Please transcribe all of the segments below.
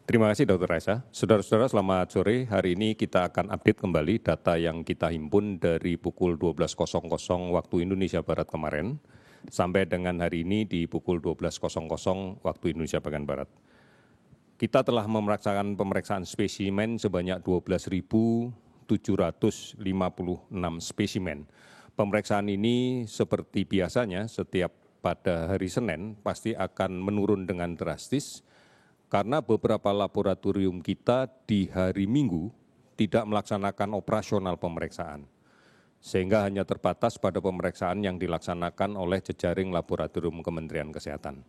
Terima kasih Dr. Raisa. Saudara-saudara selamat sore. Hari ini kita akan update kembali data yang kita himpun dari pukul 12.00 waktu Indonesia Barat kemarin sampai dengan hari ini di pukul 12.00 waktu Indonesia bagian Barat. Kita telah melaksanakan pemeriksaan spesimen sebanyak 12.756 spesimen. Pemeriksaan ini seperti biasanya setiap pada hari Senin pasti akan menurun dengan drastis karena beberapa laboratorium kita di hari Minggu tidak melaksanakan operasional pemeriksaan, sehingga hanya terbatas pada pemeriksaan yang dilaksanakan oleh jejaring laboratorium Kementerian Kesehatan.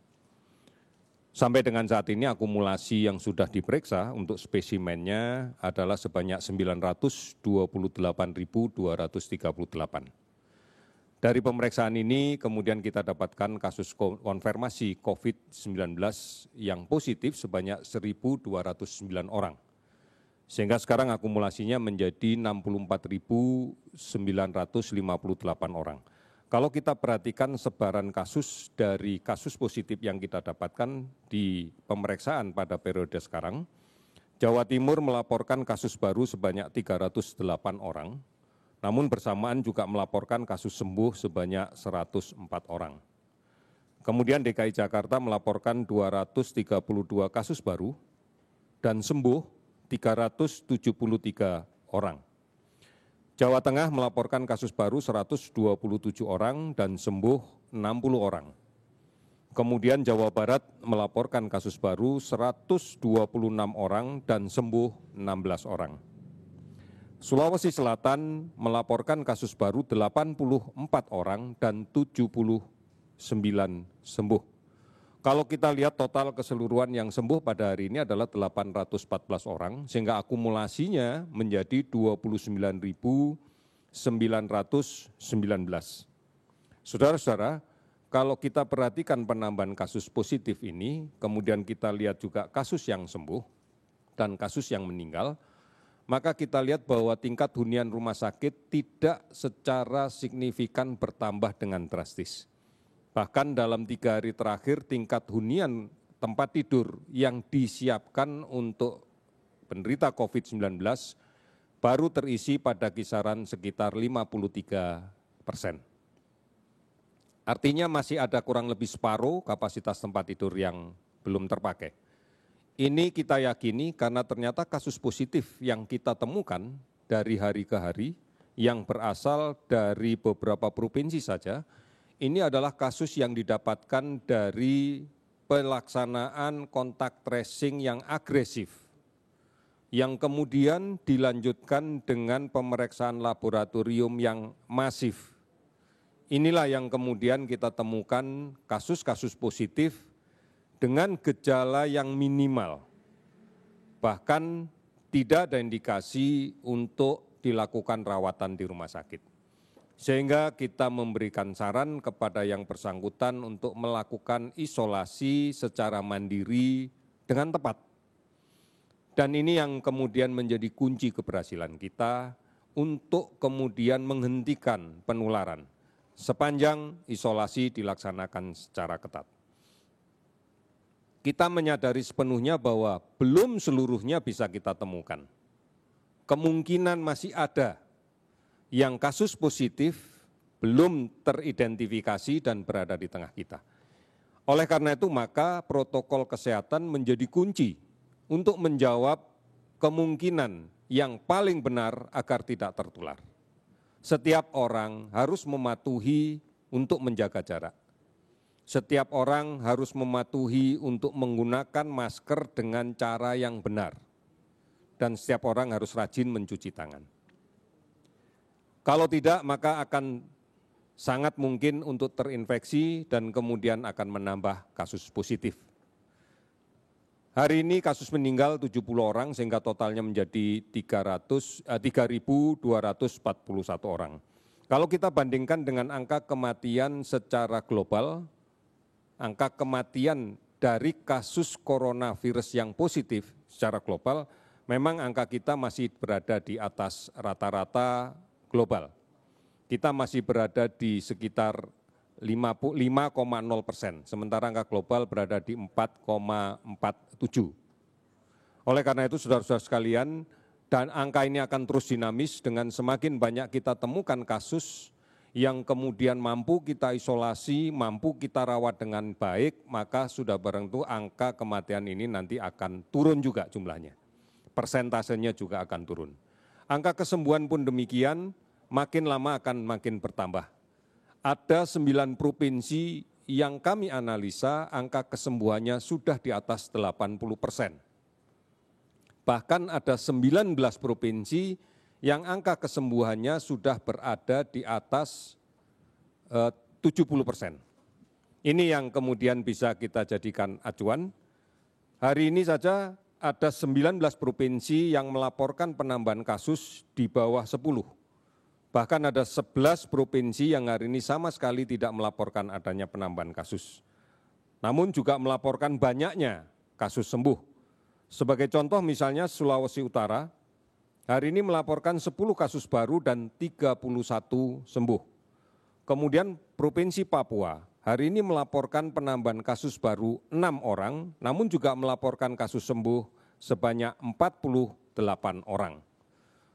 Sampai dengan saat ini akumulasi yang sudah diperiksa untuk spesimennya adalah sebanyak 928.238. Dari pemeriksaan ini kemudian kita dapatkan kasus konfirmasi COVID-19 yang positif sebanyak 1.209 orang. Sehingga sekarang akumulasinya menjadi 64.958 orang. Kalau kita perhatikan sebaran kasus dari kasus positif yang kita dapatkan di pemeriksaan pada periode sekarang, Jawa Timur melaporkan kasus baru sebanyak 308 orang. Namun bersamaan juga melaporkan kasus sembuh sebanyak 104 orang. Kemudian DKI Jakarta melaporkan 232 kasus baru dan sembuh 373 orang. Jawa Tengah melaporkan kasus baru 127 orang dan sembuh 60 orang. Kemudian Jawa Barat melaporkan kasus baru 126 orang dan sembuh 16 orang. Sulawesi Selatan melaporkan kasus baru 84 orang dan 79 sembuh. Kalau kita lihat total keseluruhan yang sembuh pada hari ini adalah 814 orang, sehingga akumulasinya menjadi 29.919. Saudara-saudara, kalau kita perhatikan penambahan kasus positif ini, kemudian kita lihat juga kasus yang sembuh dan kasus yang meninggal, maka kita lihat bahwa tingkat hunian rumah sakit tidak secara signifikan bertambah dengan drastis. Bahkan dalam 3 hari terakhir tingkat hunian tempat tidur yang disiapkan untuk penderita COVID-19 baru terisi pada kisaran sekitar 53%. Artinya masih ada kurang lebih separuh kapasitas tempat tidur yang belum terpakai. Ini kita yakini karena ternyata kasus positif yang kita temukan dari hari ke hari yang berasal dari beberapa provinsi saja, ini adalah kasus yang didapatkan dari pelaksanaan kontak tracing yang agresif, yang kemudian dilanjutkan dengan pemeriksaan laboratorium yang masif. Inilah yang kemudian kita temukan kasus-kasus positif dengan gejala yang minimal, bahkan tidak ada indikasi untuk dilakukan rawatan di rumah sakit. Sehingga kita memberikan saran kepada yang bersangkutan untuk melakukan isolasi secara mandiri dengan tepat. Dan ini yang kemudian menjadi kunci keberhasilan kita untuk kemudian menghentikan penularan sepanjang isolasi dilaksanakan secara ketat. Kita menyadari sepenuhnya bahwa belum seluruhnya bisa kita temukan. Kemungkinan masih ada yang kasus positif belum teridentifikasi dan berada di tengah kita. Oleh karena itu maka protokol kesehatan menjadi kunci untuk menjawab kemungkinan yang paling benar agar tidak tertular. Setiap orang harus mematuhi untuk menjaga jarak. Setiap orang harus mematuhi untuk menggunakan masker dengan cara yang benar. Dan setiap orang harus rajin mencuci tangan. Kalau tidak, maka akan sangat mungkin untuk terinfeksi dan kemudian akan menambah kasus positif. Hari ini kasus meninggal 70 orang sehingga totalnya menjadi 3.241 orang. Kalau kita bandingkan dengan angka kematian secara global, angka kematian dari kasus coronavirus yang positif secara global, memang angka kita masih berada di atas rata-rata global. Kita masih berada di sekitar 5,0%, sementara angka global berada di 4,47%. Oleh karena itu, saudara-saudara sekalian, dan angka ini akan terus dinamis dengan semakin banyak kita temukan kasus yang kemudian mampu kita isolasi, mampu kita rawat dengan baik, maka sudah barang tentu angka kematian ini nanti akan turun juga jumlahnya. Persentasenya juga akan turun. Angka kesembuhan pun demikian, makin lama akan makin bertambah. Ada 9 provinsi yang kami analisa angka kesembuhannya sudah di atas 80%. Bahkan ada 19 provinsi yang angka kesembuhannya sudah berada di atas 70%. Ini yang kemudian bisa kita jadikan acuan. Hari ini saja ada 19 provinsi yang melaporkan penambahan kasus di bawah 10. Bahkan ada 11 provinsi yang hari ini sama sekali tidak melaporkan adanya penambahan kasus. Namun juga melaporkan banyaknya kasus sembuh. Sebagai contoh misalnya Sulawesi Utara, hari ini melaporkan 10 kasus baru dan 31 sembuh. Kemudian Provinsi Papua, hari ini melaporkan penambahan kasus baru 6 orang, namun juga melaporkan kasus sembuh sebanyak 48 orang.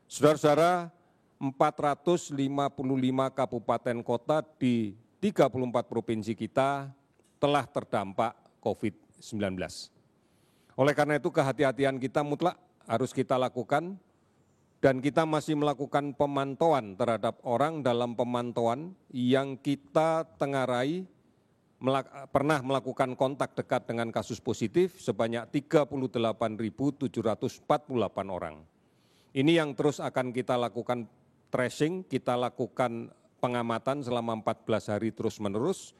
Saudara-saudara, 455 kabupaten kota di 34 provinsi kita telah terdampak COVID-19. Oleh karena itu kehati-hatian kita mutlak harus kita lakukan dan kita masih melakukan pemantauan terhadap orang dalam pemantauan yang kita tengarai pernah melakukan kontak dekat dengan kasus positif sebanyak 38.748 orang. Ini yang terus akan kita lakukan tracing, kita lakukan pengamatan selama 14 hari terus-menerus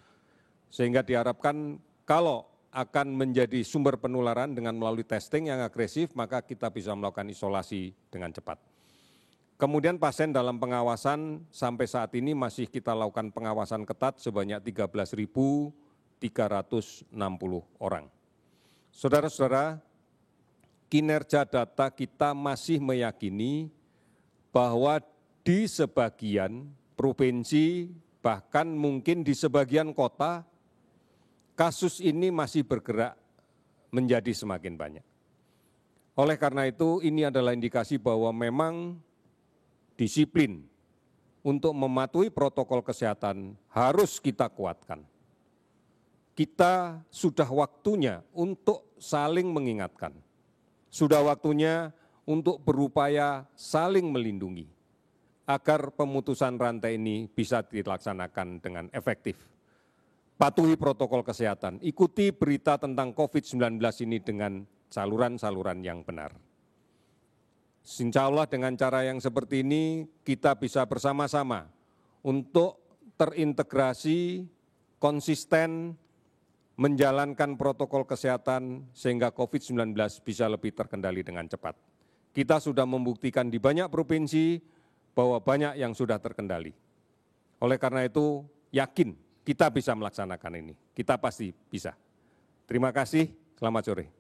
sehingga diharapkan kalau akan menjadi sumber penularan dengan melalui testing yang agresif, maka kita bisa melakukan isolasi dengan cepat. Kemudian pasien dalam pengawasan sampai saat ini masih kita lakukan pengawasan ketat sebanyak 13.360 orang. Saudara-saudara, kinerja data kita masih meyakini bahwa di sebagian provinsi, bahkan mungkin di sebagian kota, kasus ini masih bergerak menjadi semakin banyak. Oleh karena itu, ini adalah indikasi bahwa memang disiplin untuk mematuhi protokol kesehatan harus kita kuatkan. Kita sudah waktunya untuk saling mengingatkan. Sudah waktunya untuk berupaya saling melindungi agar pemutusan rantai ini bisa dilaksanakan dengan efektif. Patuhi protokol kesehatan, ikuti berita tentang COVID-19 ini dengan saluran-saluran yang benar. Insya Allah dengan cara yang seperti ini kita bisa bersama-sama untuk terintegrasi, konsisten, menjalankan protokol kesehatan sehingga COVID-19 bisa lebih terkendali dengan cepat. Kita sudah membuktikan di banyak provinsi bahwa banyak yang sudah terkendali. Oleh karena itu, yakin kita bisa melaksanakan ini. Kita pasti bisa. Terima kasih, selamat sore.